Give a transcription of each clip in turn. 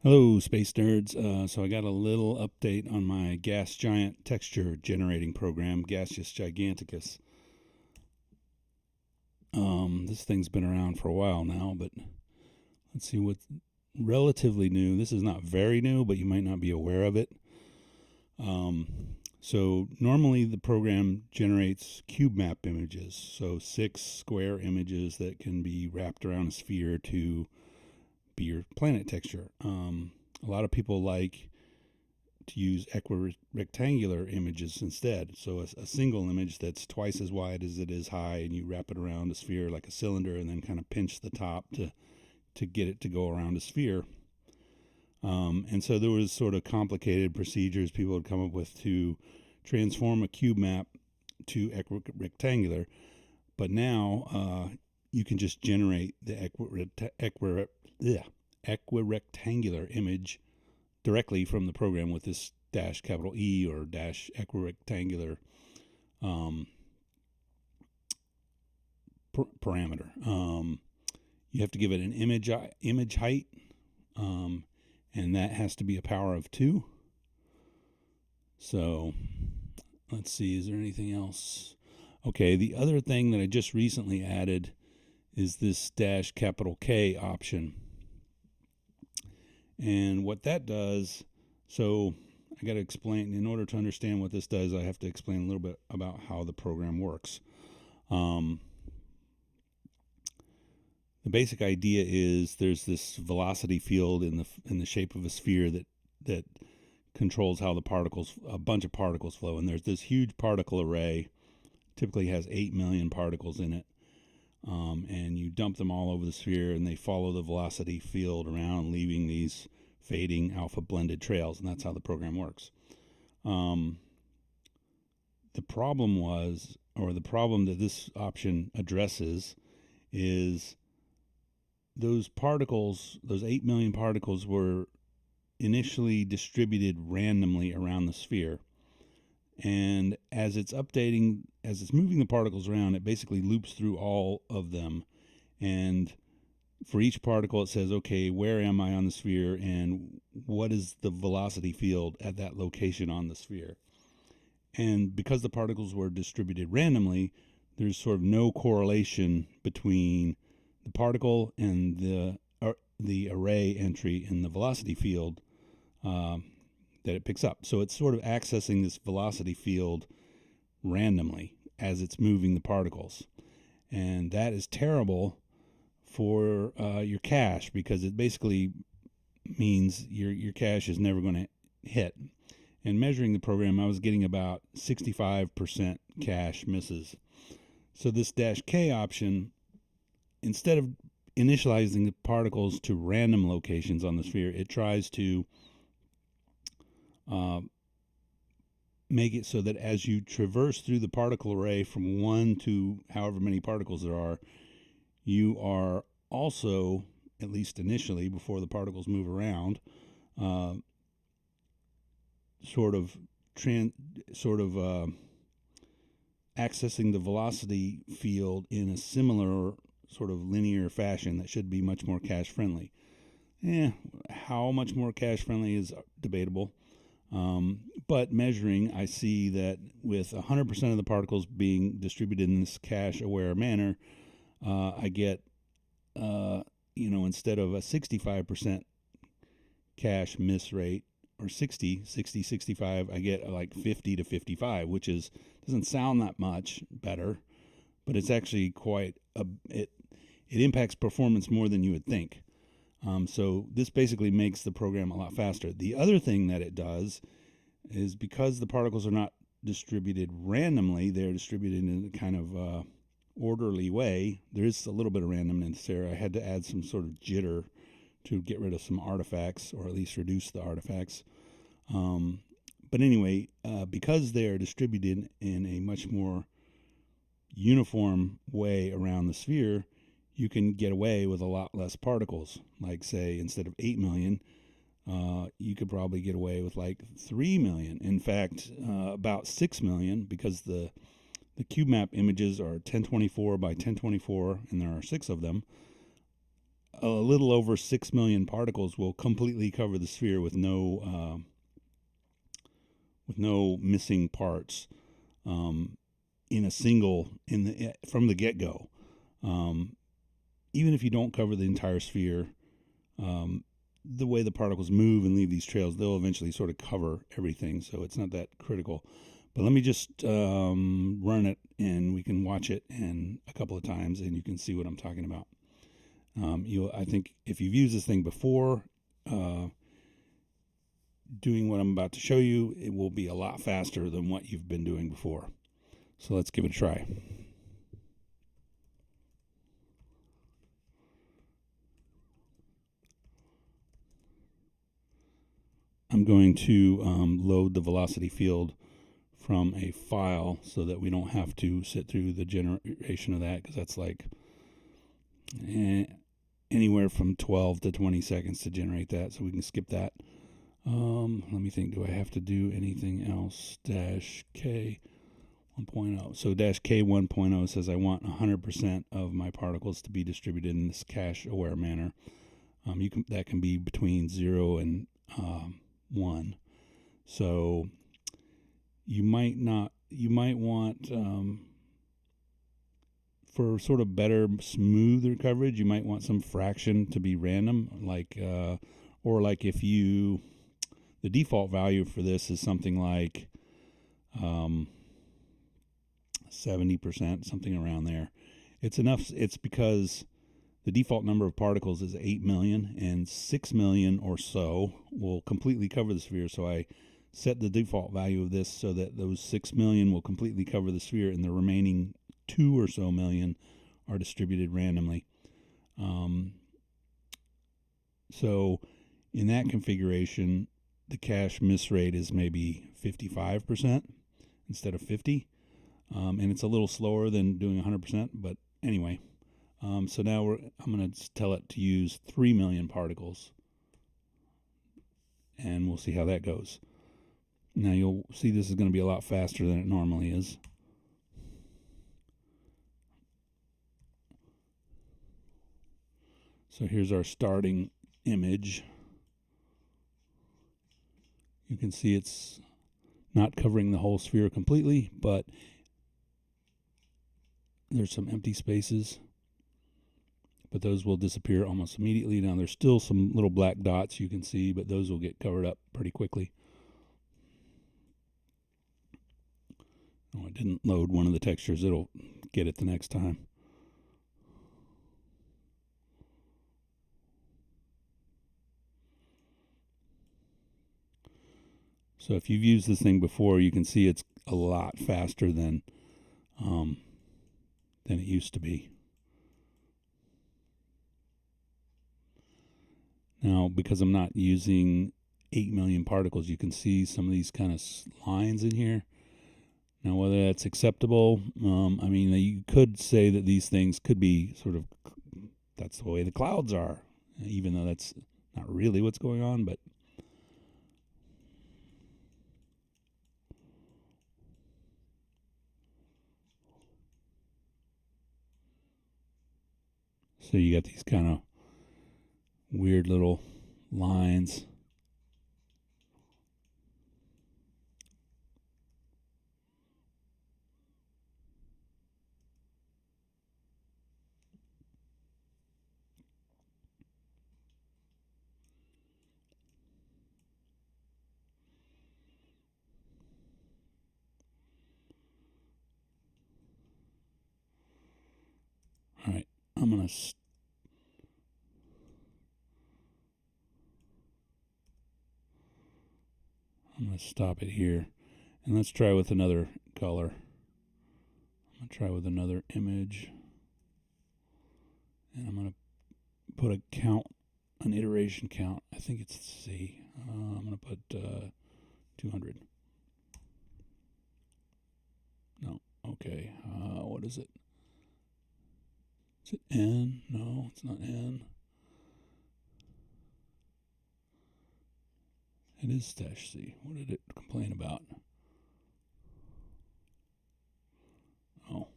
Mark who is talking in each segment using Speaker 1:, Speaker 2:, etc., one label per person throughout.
Speaker 1: Hello, space nerds. So I got a little update on my gas giant texture generating program, Gaseous-Giganticus. This thing's been around for a while now, but let's see what's relatively new. This is not very new, but you might not be aware of it. So normally the program generates cube map images, so 6 square images that can be wrapped around a sphere to be your planet texture. A lot of people like to use equirectangular images instead. So a single image that's twice as wide as it is high, and you wrap it around a sphere like a cylinder, and then kind of pinch the top to get it to go around a sphere. And so there was sort of complicated procedures people would come up with to transform a cube map to equirectangular. But now you can just generate the equirectangular image directly from the program with this -E or -equirectangular parameter. You have to give it an image height, and that has to be a power of 2. So let's see, is there anything else? Okay, the other thing that I just recently added is this -K option. And what that does, so I got to explain, in order to understand what this does, I have to explain a little bit about how the program works. The basic idea is there's this velocity field in the shape of a sphere that controls how a bunch of particles flow. And there's this huge particle array, typically has 8 million particles in it. And you dump them all over the sphere, and they follow the velocity field around, leaving these fading alpha blended trails, and that's how the program works. The problem that this option addresses is those particles, those 8 million particles, were initially distributed randomly around the sphere. And as it's moving the particles around, it basically loops through all of them. And for each particle, it says, okay, where am I on the sphere, and what is the velocity field at that location on the sphere? And because the particles were distributed randomly, there's sort of no correlation between the particle and the array entry in the velocity field that it picks up. So it's sort of accessing this velocity field randomly as it's moving the particles. And that is terrible for your cache, because it basically means your cache is never going to hit. And measuring the program, I was getting about 65% cache misses. So this -K option, instead of initializing the particles to random locations on the sphere, it tries to make it so that as you traverse through the particle array from 1 to however many particles there are, you are also, at least initially, before the particles move around, accessing the velocity field in a similar sort of linear fashion that should be much more cache friendly. How much more cache friendly is debatable. But measuring, I see that with 100% of the particles being distributed in this cache-aware manner, I get, instead of a 65% cache miss rate, or 65, I get like 50 to 55, which doesn't sound that much better, but it's actually it impacts performance more than you would think. So this basically makes the program a lot faster. The other thing that it does is, because the particles are not distributed randomly, they're distributed in a kind of orderly way. There is a little bit of randomness there. I had to add some sort of jitter to get rid of some artifacts, or at least reduce the artifacts. But anyway, because they're distributed in a much more uniform way around the sphere, you can get away with a lot less particles. Like, say, instead of 8 million, you could probably get away with like 3 million. In fact, about 6 million, because the cube map images are 1024 by 1024, and there are 6 of them. a little over 6 million particles will completely cover the sphere with no missing parts in a single from the get-go. Even if you don't cover the entire sphere, the way the particles move and leave these trails, they'll eventually sort of cover everything, so it's not that critical. But let me just run it, and we can watch it a couple of times, and you can see what I'm talking about. I think if you've used this thing before, doing what I'm about to show you, it will be a lot faster than what you've been doing before. So let's give it a try. I'm going to load the velocity field from a file so that we don't have to sit through the generation of that, because that's like anywhere from 12 to 20 seconds to generate that, so we can skip that. Let me think, do I have to do anything else? -K 1.0. So -K 1.0 says I want 100% of my particles to be distributed in this cache-aware manner. That can be between 0 and 1. So you might want, for sort of better, smoother coverage, you might want some fraction to be random, like or like if the default value for this is something like 70%, something around there. It's enough. It's because the default number of particles is 8 million, and 6 million or so will completely cover the sphere. So I set the default value of this so that those 6 million will completely cover the sphere, and the remaining 2 or so million are distributed randomly. So in that configuration, the cache miss rate is maybe 55% instead of 50, and it's a little slower than doing 100%. But anyway, so now I'm going to tell it to use 3 million particles, and we'll see how that goes. Now you'll see this is going to be a lot faster than it normally is. So here's our starting image. You can see it's not covering the whole sphere completely, but there's some empty spaces, but those will disappear almost immediately. Now there's still some little black dots you can see, but those will get covered up pretty quickly. Oh, I didn't load one of the textures. It'll get it the next time. So if you've used this thing before, you can see it's a lot faster than it used to be. Now, because I'm not using 8 million particles, you can see some of these kind of lines in here. Now, whether that's acceptable, I mean, you could say that these things could be sort of, that's the way the clouds are, even though that's not really what's going on, but so you got these kind of weird little lines. All right, I'm going to stop it here, and let's try with another color. I'm going to try with another image, and I'm going to put a count, an iteration count. I think it's C. I'm going to put 200. No, okay. What is it? Is it N? No, it's not N. It is stash C. What did it complain about? Oh.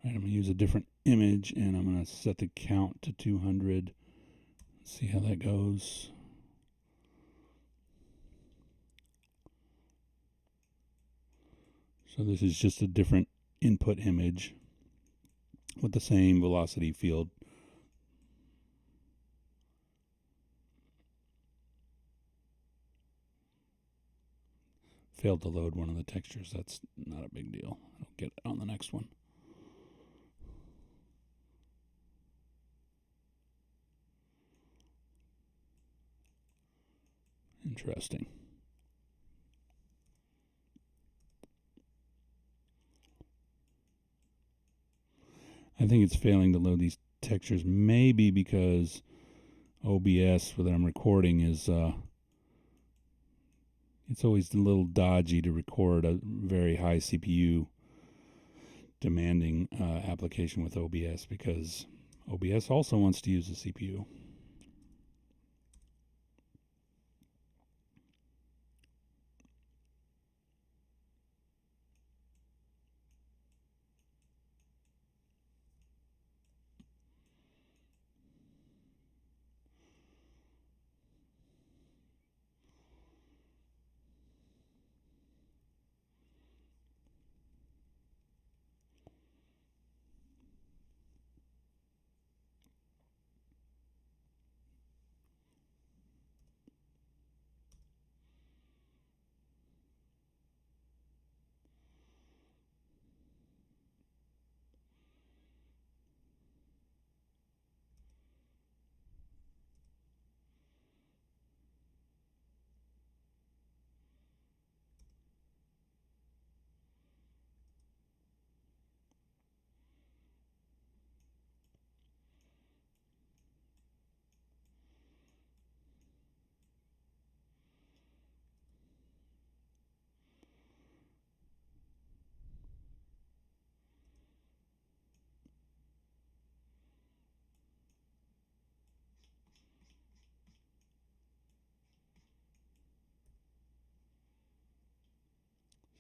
Speaker 1: Right, I'm going to use a different image, and I'm going to set the count to 200. See how that goes. So this is just a different input image with the same velocity field. Failed to load one of the textures. That's not a big deal. I'll get it on the next one. Interesting. I think it's failing to load these textures, maybe because OBS that I'm recording is it's always a little dodgy to record a very high CPU demanding application with OBS, because OBS also wants to use the CPU.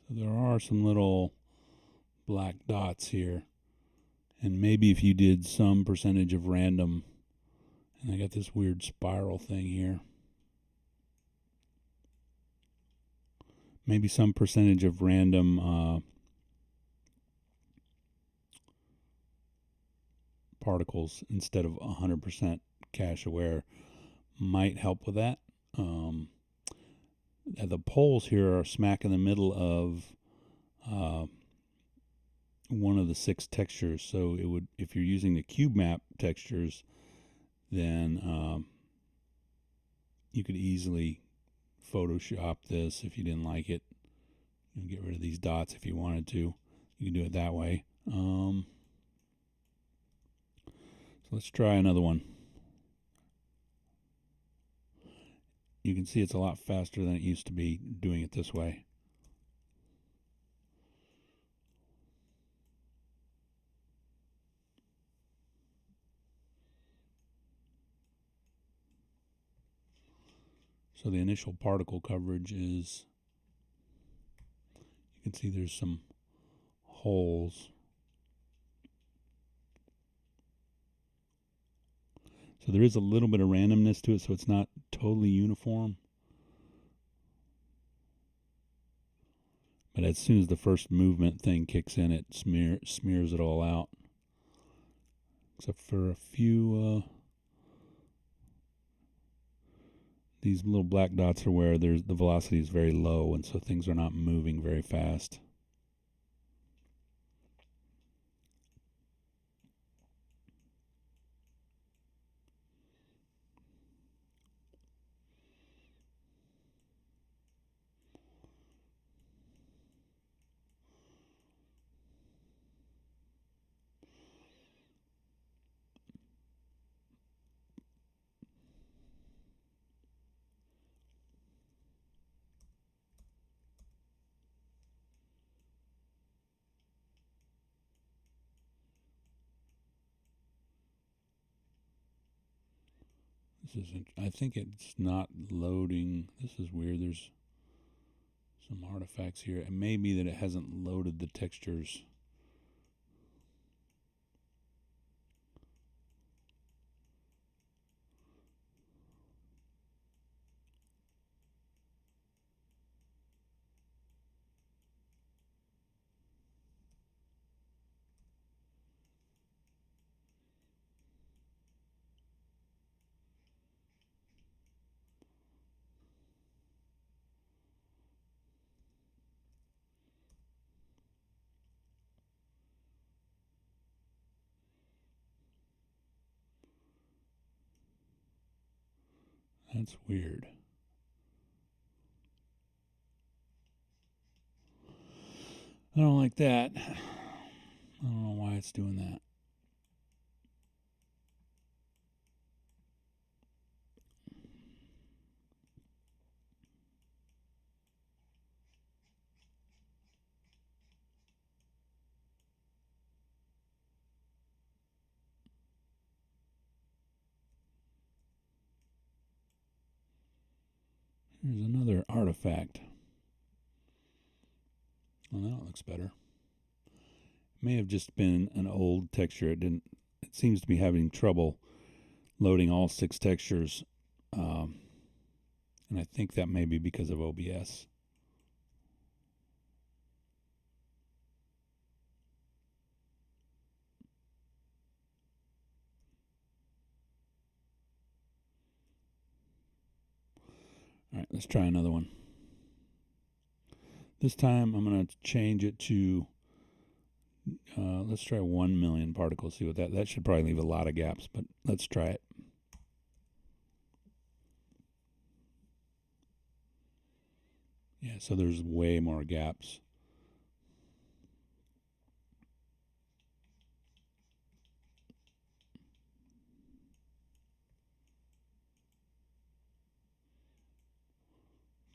Speaker 1: So there are some little black dots here, and maybe if you did some percentage of random, and I got this weird spiral thing here, maybe some percentage of random particles instead of 100% cache aware might help with that. The poles here are smack in the middle of one of the 6 textures, so it would, if you're using the cube map textures, then you could easily Photoshop this if you didn't like it. You can get rid of these dots if you wanted to. You can do it that way. So let's try another one. You can see it's a lot faster than it used to be doing it this way. So the initial particle coverage is, you can see there's some holes. So there is a little bit of randomness to it, so it's not totally uniform. But as soon as the first movement thing kicks in, it smears it all out. Except for a few, these little black dots are where the velocity is very low, and so things are not moving very fast. I think it's not loading. This is weird. There's some artifacts here. It may be that it hasn't loaded the textures. That's weird. I don't like that. I don't know why it's doing that. Here's another artifact. Well, that looks better. May have just been an old texture. It seems to be having trouble loading all 6 textures, and I think that may be because of OBS. All right, let's try another one. This time I'm going to change it to, let's try 1 million particles, see what that should probably leave a lot of gaps, but let's try it. Yeah, so there's way more gaps.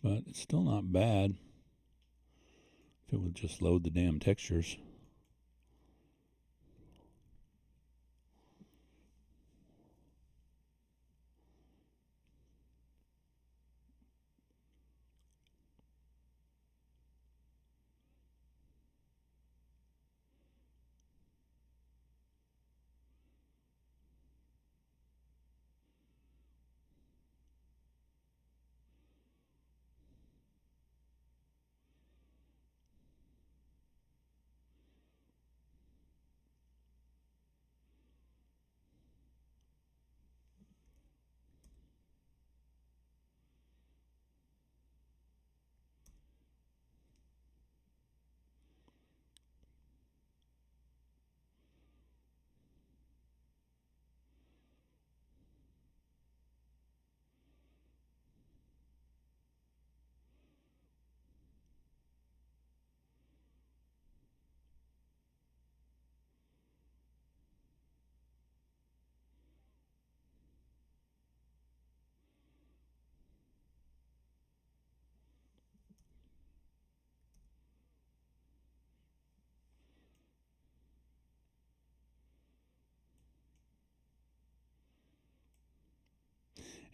Speaker 1: But it's still not bad if it would just load the damn textures.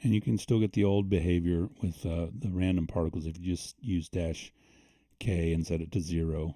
Speaker 1: And you can still get the old behavior with the random particles if you just use -k and set it to 0.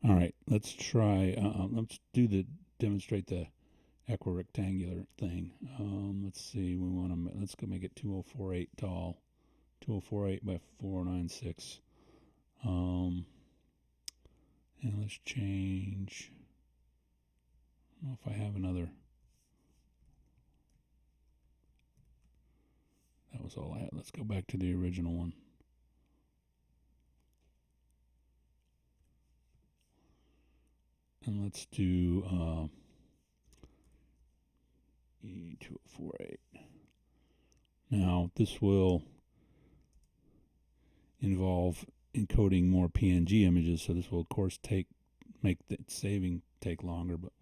Speaker 1: All right, let's try. Let's demonstrate the equirectangular thing. Let's see. Let's go make it 2048 tall. 2048 by 496. And let's change. I don't know if I have another. That was all I had. Let's go back to the original one. And let's do E2048. Now, this will involve encoding more PNG images, so this will, of course, make the saving take longer, but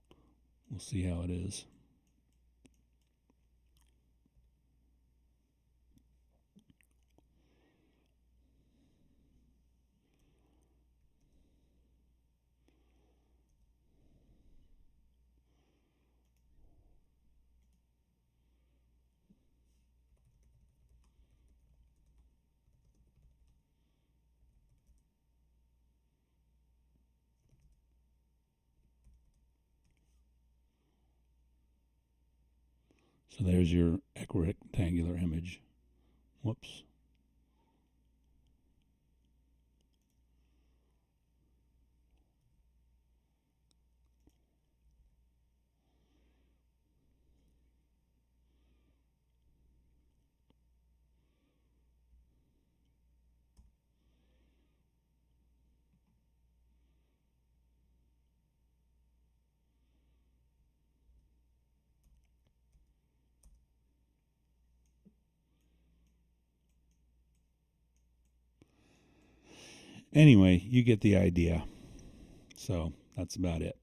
Speaker 1: we'll see how it is. So there's your equirectangular image. Whoops. Anyway, you get the idea. So that's about it.